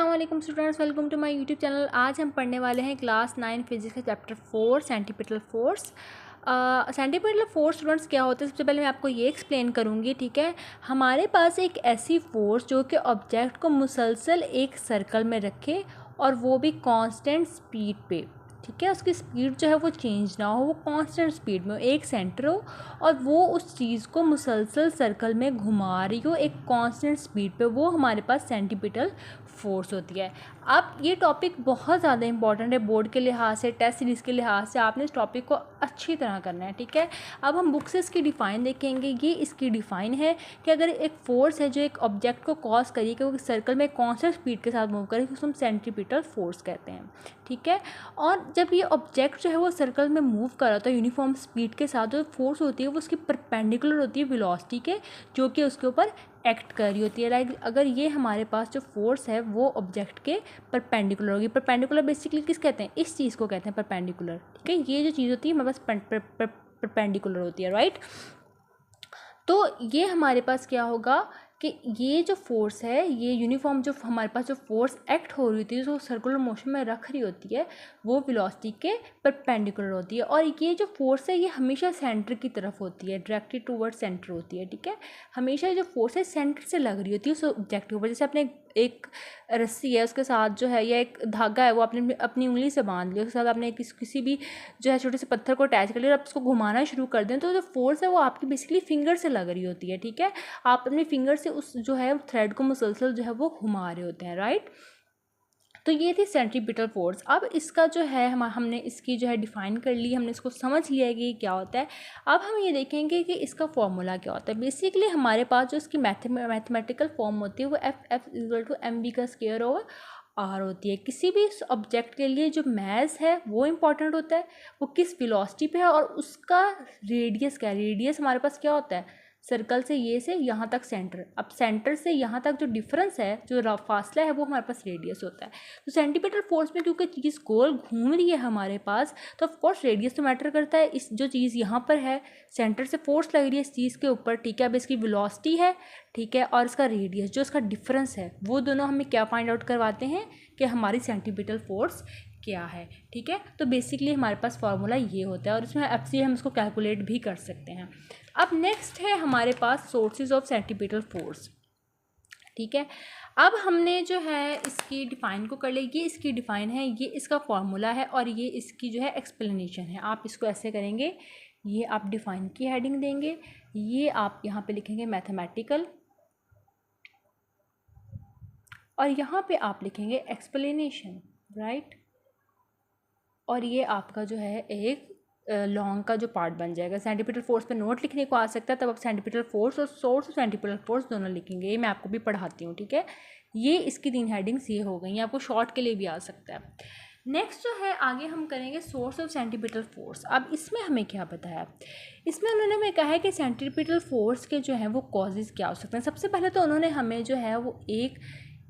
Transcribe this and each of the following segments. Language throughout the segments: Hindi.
अस्सलाम वालेकुम students, welcome to my YouTube channel. आज हम पढ़ने वाले हैं क्लास 9 फिजिक्स का chapter 4 centripetal force. Centripetal force students क्या होता है, सबसे पहले मैं आपको ये एक्सप्लेन करूँगी। ठीक है, हमारे पास एक ऐसी फोर्स जो कि ऑब्जेक्ट को मुसलसल एक सर्कल में रखे और वो भी कांस्टेंट स्पीड पे। ठीक है, उसकी स्पीड जो है वो चेंज ना हो, वो कांस्टेंट स्पीड में एक सेंटर हो और वो उस चीज़ को मुसलसल सर्कल में घुमा रही हो एक कांस्टेंट स्पीड पे, वो हमारे पास सेंटीपिटल फोर्स होती है। अब ये टॉपिक बहुत ज़्यादा इंपॉर्टेंट है बोर्ड के लिहाज से, टेस्ट सीरीज़ के लिहाज से। आपने इस टॉपिक को अच्छी तरह करना है। ठीक है, अब हम बुक से इसकी डिफ़ाइन देखेंगे। ये इसकी डिफ़ाइन है कि अगर एक फोर्स है जो एक ऑब्जेक्ट को कॉज करी कि वो सर्कल में कांस्टेंट स्पीड के साथ मूव करे, उसको हम सेंटीपिटल फोर्स कहते हैं। ठीक है, और जब ये ऑब्जेक्ट जो है वो सर्कल में मूव कर रहा होता है यूनिफॉर्म स्पीड के साथ, जो फोर्स होती है वो उसकी परपेंडिकुलर होती है वेलोसिटी के, जो कि उसके ऊपर एक्ट कर रही होती है। लाइक अगर ये हमारे पास जो फोर्स है वो ऑब्जेक्ट के परपेंडिकुलर होगी। परपेंडिकुलर बेसिकली किस कहते हैं, इस चीज़ को कहते हैं परपेंडिकुलर। ठीक है, ये जो चीज़ होती है हमारे पास परपेंडिकुलर होती है, राइट। तो ये हमारे पास क्या होगा कि ये जो फोर्स है, ये यूनिफॉर्म जो हमारे पास जो फोर्स एक्ट हो रही होती है, जो सर्कुलर मोशन में रख रही होती है, वो वेलोसिटी के परपेंडिकुलर होती है। और ये जो फोर्स है ये हमेशा सेंटर की तरफ होती है, डायरेक्टेड टूवर्ड सेंटर होती है। ठीक है, हमेशा जो फोर्स है सेंटर से लग रही होती है उस ऑब्जेक्ट के ऊपर। जैसे अपने एक रस्सी है, उसके साथ जो है, या एक धागा है, वो आपने अपनी उंगली से बांध लिया, उसके साथ आपने किसी भी जो है छोटे से पत्थर को अटैच कर लिया और आप उसको घुमाना शुरू कर दें, तो जो फोर्स है वो आपकी बेसिकली फिंगर से लग रही होती है। ठीक है, आप अपने फिंगर से उस जो है थ्रेड को मुसलसल जो है वो घुमा रहे होते हैं, राइट। तो ये थी सेंट्रीपिटल फोर्स। अब इसका जो है हमने इसकी जो है डिफ़ाइन कर ली, हमने इसको समझ लिया है कि ये क्या होता है। अब हम ये देखेंगे कि इसका फॉर्मूला क्या होता है। बेसिकली हमारे पास जो इसकी मैथमेटिकल फॉर्म होती है वो F equal to m v का स्क्वायर ओवर आर होती है। किसी भी ऑब्जेक्ट के लिए जो मैस है वो इम्पॉर्टेंट होता है, वो किस वेलोसिटी पे है और उसका रेडियस क्या है। रेडियस हमारे पास क्या होता है, सर्कल से ये से यहाँ तक सेंटर। अब सेंटर से यहाँ तक जो डिफरेंस है, जो फासला है, वो हमारे पास रेडियस होता है। तो सेंटीपिटल फोर्स में क्योंकि चीज़ गोल घूम रही है हमारे पास, तो ऑफ कोर्स रेडियस तो मैटर करता है। इस जो चीज़ यहाँ पर है, सेंटर से फोर्स लग रही है इस चीज़ के ऊपर। ठीक है, अब इसकी वेलोसिटी है, ठीक है, और इसका रेडियस जो इसका डिफरेंस है, वो दोनों हमें क्या फाइंड आउट करवाते हैं कि हमारी सेंटीपिटल फोर्स क्या है। ठीक है, तो बेसिकली हमारे पास फार्मूला ये होता है और इसमें एफ सी हम इसको कैलकुलेट भी कर सकते हैं। अब नेक्स्ट है हमारे पास सोर्सेज ऑफ सेंटीपिटल फोर्स। ठीक है, अब हमने जो है इसकी डिफ़ाइन को कर लिया। ये इसकी डिफ़ाइन है, ये इसका फॉर्मूला है और ये इसकी जो है एक्सप्लेनेशन है। आप इसको ऐसे करेंगे, ये आप डिफ़ाइन की हेडिंग देंगे, ये आप यहाँ पे लिखेंगे मैथमेटिकल, और यहाँ पे आप लिखेंगे एक्सप्लेनेशन, राइट। और ये आपका जो है एक लॉन्ग का जो पार्ट बन जाएगा। सेंटीपिटल फोर्स पे नोट लिखने को आ सकता है, तब आप सेंटीपिटल फोर्स और सोर्स ऑफ सेंटीपिटल फोर्स दोनों लिखेंगे। ये मैं आपको भी पढ़ाती हूँ। ठीक है, ये इसकी 3 हेडिंग्स ये हो गई, आपको शॉर्ट के लिए भी आ सकता है। नेक्स्ट जो है आगे हम करेंगे सोर्स ऑफ सेंटीपिटल फोर्स। अब इसमें हमें क्या बताया, इसमें उन्होंने हमें कहा है कि सेंटीपिटल फोर्स के जो है वो कॉजेज़ क्या हो सकते हैं। सबसे पहले तो उन्होंने हमें जो है वो एक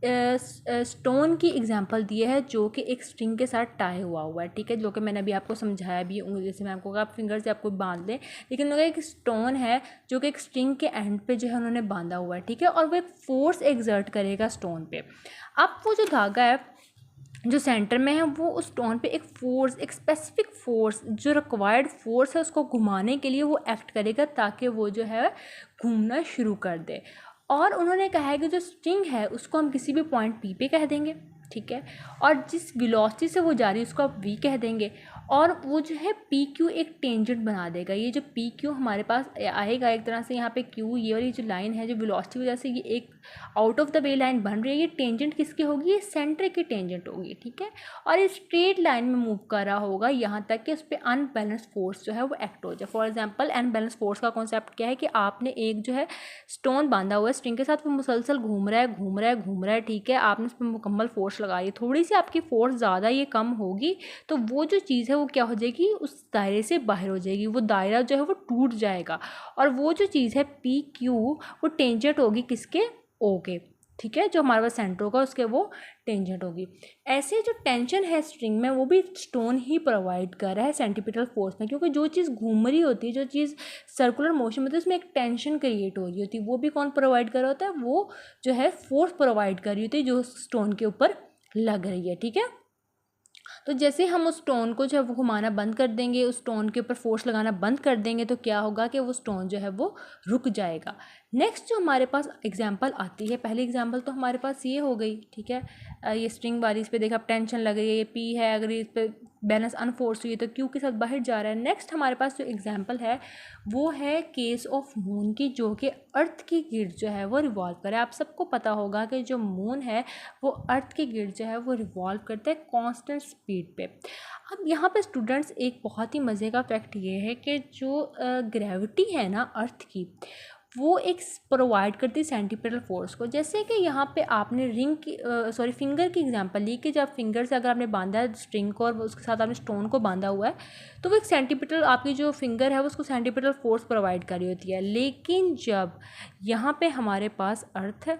स्टोन की एग्जांपल दी है जो कि एक स्ट्रिंग के साथ टाई हुआ है। ठीक है, जो कि मैंने अभी आपको समझाया भी, उंगली से मैं आपको आप फिंगर से आपको बांध दें, लेकिन उन्होंने एक स्टोन है जो कि एक स्ट्रिंग के एंड पे जो है उन्होंने बांधा हुआ है। ठीक है, और वो एक फोर्स एग्जर्ट करेगा स्टोन पे। अब वो जो धागा है जो सेंटर में है, वो उस स्टोन पे एक फोर्स, एक स्पेसिफिक फोर्स, जो रिक्वायर्ड फोर्स है उसको घुमाने के लिए वो एक्ट करेगा, ताकि वो जो है घूमना शुरू कर दे। और उन्होंने कहा है कि जो स्ट्रिंग है उसको हम किसी भी पॉइंट पी पे कह देंगे। ठीक है, और जिस वेलोसिटी से वो जा रही है उसको आप वी कह देंगे, और वो जो है पी क्यू एक टेंजेंट बना देगा। ये जो पी क्यू हमारे पास आएगा एक तरह से, यहाँ पे क्यू, ये वाली जो लाइन है जो वेलोसिटी की वजह से ये एक out of the way line बन रही है, ये टेंजेंट किसकी होगी, ये सेंटर की टेंजेंट होगी। ठीक है, और ये स्ट्रेट लाइन में मूव कर रहा होगा यहाँ तक कि उस पर अनबैलेंस फोर्स जो है वो एक्ट हो जाए। फॉर एग्जाम्पल, अनबैलेंस फोर्स का कॉन्सेप्ट क्या है कि आपने एक जो है स्टोन बांधा हुआ है स्ट्रिंग के साथ, वो मुसलसल घूम रहा है। ठीक है, आपने उस पर मुकम्मल फोर्स लगाई, थोड़ी सी आपकी फोर्स ज़्यादा ये कम होगी, तो वो जो चीज़ है वो क्या हो जाएगी, उस दायरे से बाहर हो जाएगी। वो दायरा जो है वो टूट जाएगा और वो जो चीज़ है पी क्यू वो टेंजेंट होगी किसके, ओ के। ठीक है, जो हमारे पास सेंटर होगा उसके वो टेंजेंट होगी। ऐसे जो टेंशन है स्ट्रिंग में वो भी स्टोन ही प्रोवाइड कर रहा है सेंटीपिटल फोर्स में, क्योंकि जो चीज़ घूम रही होती है, जो चीज़ सर्कुलर मोशन में होती है, उसमें एक टेंशन क्रिएट हो रही होती है, वो भी कौन प्रोवाइड कर रहा होता है, वो जो है फोर्स प्रोवाइड कर रही होती है जो स्टोन के ऊपर लग रही है। ठीक है, तो जैसे हम उस स्टोन को जो है वो घुमाना बंद कर देंगे, उस स्टोन के ऊपर फोर्स लगाना बंद कर देंगे, तो क्या होगा कि वो स्टोन जो है वो रुक जाएगा। नेक्स्ट जो हमारे पास एग्जांपल आती है, पहली एग्जांपल तो हमारे पास ये हो गई। ठीक है, ये स्ट्रिंग वाली, इस पर देखा टेंशन लग रही है, ये पी है, अगर इस पर बैलेंस अनफोर्स हुई है तो क्यू के साथ बाहर जा रहा है। नेक्स्ट हमारे पास जो एग्जांपल है वो है केस ऑफ मून की, जो कि अर्थ की गिर्द जो है वो रिवॉल्व करे। आप सबको पता होगा कि जो मून है वो अर्थ की गिर्द जो है वो रिवॉल्व करता है कांस्टेंट स्पीड पे। अब यहाँ पे स्टूडेंट्स एक बहुत ही मज़े का फैक्ट ये है कि जो ग्रेविटी है ना अर्थ की, वो एक प्रोवाइड करती है सेंटीपिटल फोर्स को। जैसे कि यहाँ पे आपने रिंग की फिंगर की एग्जांपल ली कि जब फिंगर से अगर आपने बांधा है स्ट्रिंग को और उसके साथ आपने स्टोन को बांधा हुआ है, तो वो एक सेंटीपिटल, आपकी जो फिंगर है वो उसको सेंटीपिटल फोर्स प्रोवाइड कर रही होती है। लेकिन जब यहाँ पे हमारे पास अर्थ है,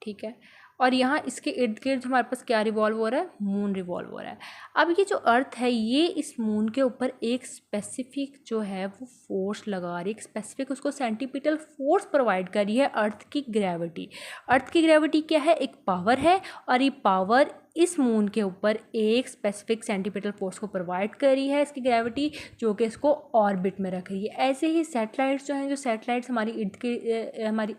ठीक है, और यहाँ इसके इर्द गिर्द हमारे पास क्या रिवॉल्व हो रहा है, मून रिवॉल्व हो रहा है। अब ये जो अर्थ है ये इस मून के ऊपर एक स्पेसिफिक जो है वो फोर्स लगा रही है, एक स्पेसिफिक उसको सेंटीपिटल फोर्स प्रोवाइड कर रही है अर्थ की ग्रेविटी। अर्थ की ग्रेविटी क्या है, एक पावर है, और ये पावर इस मून के ऊपर एक स्पेसिफिक सेंटीपिटल फोर्स को प्रोवाइड कर रही है, इसकी ग्रेविटी, जो कि इसको ऑर्बिट में रख रही है। ऐसे ही सैटेलाइट्स जो हैं, जो सैटेलाइट्स हमारी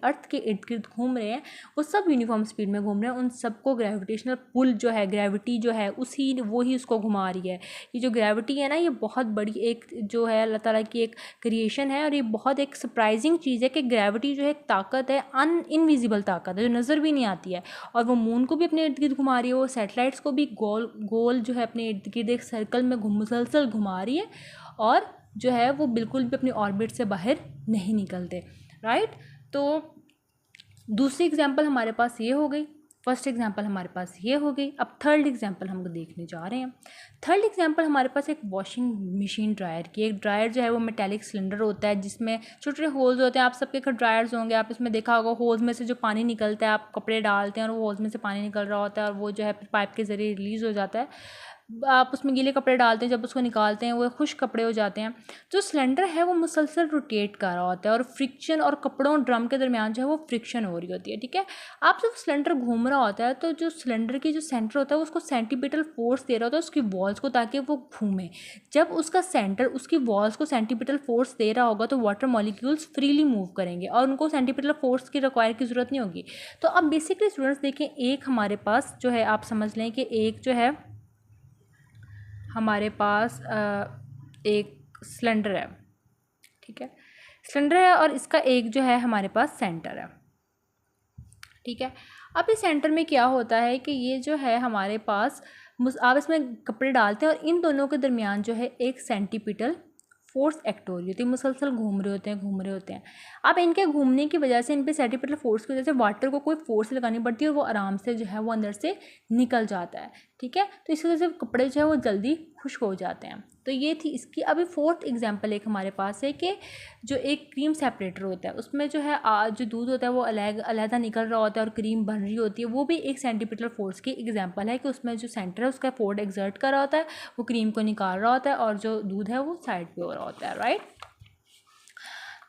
अर्थ के इर्द गिर्द घूम रहे हैं, वो सब यूनिफॉर्म स्पीड में घूम रहे हैं, उन सबको ग्रेविटेशनल पुल जो है, ग्रेविटी जो है उसी वो ही उसको घुमा रही है। ये जो ग्रेविटी है ना, ये बहुत बड़ी एक जो है अल्लाह ताला की एक क्रिएशन है, और ये बहुत एक सरप्राइजिंग चीज़ है कि ग्रेविटी जो है एक ताकत है, इनविजिबल ताकत है, जो नज़र भी नहीं आती है, और वो मून को भी अपने इर्द गिर्द घुमा रही है, वो सैटेलाइट्स को भी गोल गोल जो है अपने इर्द गिर्द एक सर्कल में मुसलसल घुमा रही है, और जो है वो बिल्कुल भी अपनी ऑर्बिट से बाहर नहीं निकलते। राइट, तो दूसरी एग्जांपल हमारे पास ये हो गई, फर्स्ट एग्जांपल हमारे पास ये हो गई। अब थर्ड एग्जांपल हम देखने जा रहे हैं। थर्ड एग्जांपल हमारे पास एक वॉशिंग मशीन ड्रायर की। एक ड्रायर जो है वो मेटेलिक सिलेंडर होता है जिसमें छोटे छोटे होल्स होते हैं। आप सबके घर ड्रायर्स होंगे, आप इसमें देखा होगा होल्स में से जो पानी निकलता है, आप कपड़े डालते हैं और वो होल्स में से पानी निकल रहा होता है, और वो जो है पाइप के ज़रिए रिलीज़ हो जाता है। आप उसमें गीले कपड़े डालते हैं, जब उसको निकालते हैं वो खुश्क कपड़े हो जाते हैं। जो सिलेंडर है वो मुसलसल रोटेट कर रहा होता है, और फ्रिक्शन, और कपड़ों ड्रम के दरमियान जो है वो फ्रिक्शन हो रही होती है। ठीक है, आप जब सिलेंडर घूम रहा होता है तो जो सिलेंडर की जो सेंटर होता है वो उसको सेंटीपिटल फोर्स दे रहा होता है उसकी वॉल्स को, ताकि वो घूमे। जब उसका सेंटर उसकी वॉल्स को सेंटीपिटल फोर्स दे रहा होगा तो वाटर मॉलिक्यूल्स फ्रीली मूव करेंगे और उनको सेंटीपिटल फोर्स की रिक्वायर की ज़रूरत नहीं होगी। तो अब बेसिकली स्टूडेंट्स देखें, एक हमारे पास जो है, आप समझ लें कि एक जो है हमारे पास एक सिलेंडर है। ठीक है, सिलेंडर है, और इसका एक जो है हमारे पास सेंटर है। ठीक है, अब इस सेंटर में क्या होता है कि ये जो है हमारे पास, आप इसमें कपड़े डालते हैं और इन दोनों के दरमियान जो है एक सेंटीपिटल फोर्स एक्ट हो रही होती है, मुसलसल घूम रहे होते हैं। अब इनके घूमने की वजह से, इन पे सेंटीपिटल फोर्स की वजह से वाटर को कोई फोर्स लगानी पड़ती है और वो आराम से जो है वो अंदर से निकल जाता है। ठीक है, तो इस वजह से कपड़े जो है वो जल्दी खुश्क हो जाते हैं। तो ये थी इसकी। अभी फोर्थ एग्जांपल एक हमारे पास है कि जो एक क्रीम सेपरेटर होता है, उसमें जो है जो दूध होता है वो अलग निकल रहा होता है और क्रीम बन रही होती है, वो भी एक सेंटीपिटल फोर्स की एग्जांपल है कि उसमें जो सेंटर है उसका फोर्स एक्सर्ट कर रहा होता है, वो क्रीम को निकाल रहा होता है, और जो दूध है वो साइड पे हो रहा होता है। राइट,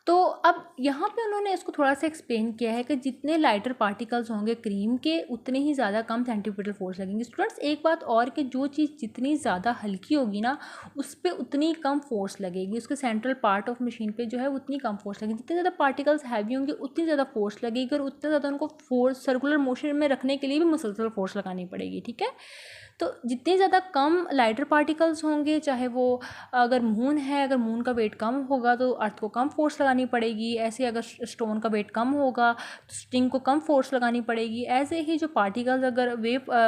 तो अब यहाँ पे उन्होंने इसको थोड़ा सा एक्सप्लेन किया है कि जितने लाइटर पार्टिकल्स होंगे क्रीम के, उतने ही ज़्यादा कम सेंटीपिटल फोर्स लगेंगे। स्टूडेंट्स एक बात और कि जो चीज़ जितनी ज़्यादा हल्की होगी ना, उस पर उतनी कम फोर्स लगेगी, उसके सेंट्रल पार्ट ऑफ मशीन पे जो है उतनी कम फोर्स लगेगी। जितने ज़्यादा पार्टिकल्स हैवी होंगे उतनी ज़्यादा फोर्स लगेगी, और उतना ज़्यादा उनको फोर्स सर्कुलर मोशन में रखने के लिए भी मुसलसल फोर्स लगानी पड़ेगी। ठीक है, तो जितने ज़्यादा कम लाइटर पार्टिकल्स होंगे, चाहे वो अगर मून है, अगर मून का वेट कम होगा तो अर्थ को कम फोर्स लगानी पड़ेगी। ऐसे अगर स्टोन का वेट कम होगा तो स्ट्रिंग को कम फोर्स लगानी पड़ेगी। ऐसे ही जो पार्टिकल्स, अगर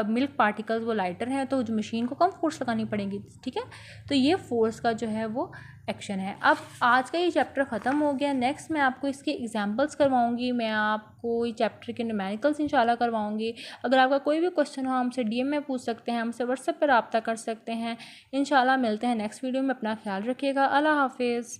मिल्क पार्टिकल्स वो लाइटर हैं तो जो मशीन को कम फोर्स लगानी पड़ेगी। ठीक है, तो ये फोर्स का जो है वो एक्शन है। अब आज का ये चैप्टर ख़त्म हो गया। नेक्स्ट मैं आपको इसके एग्जांपल्स करवाऊंगी, मैं आपको ये चैप्टर के न्यूमेरिकल्स इंशाल्लाह करवाऊंगी। अगर आपका कोई भी क्वेश्चन हो हमसे डीएम में पूछ सकते हैं, हमसे व्हाट्सएप पर रब्ता कर सकते हैं। इंशाल्लाह मिलते हैं नेक्स्ट वीडियो में। अपना ख्याल रखिएगा। अल्लाह हाफिज़।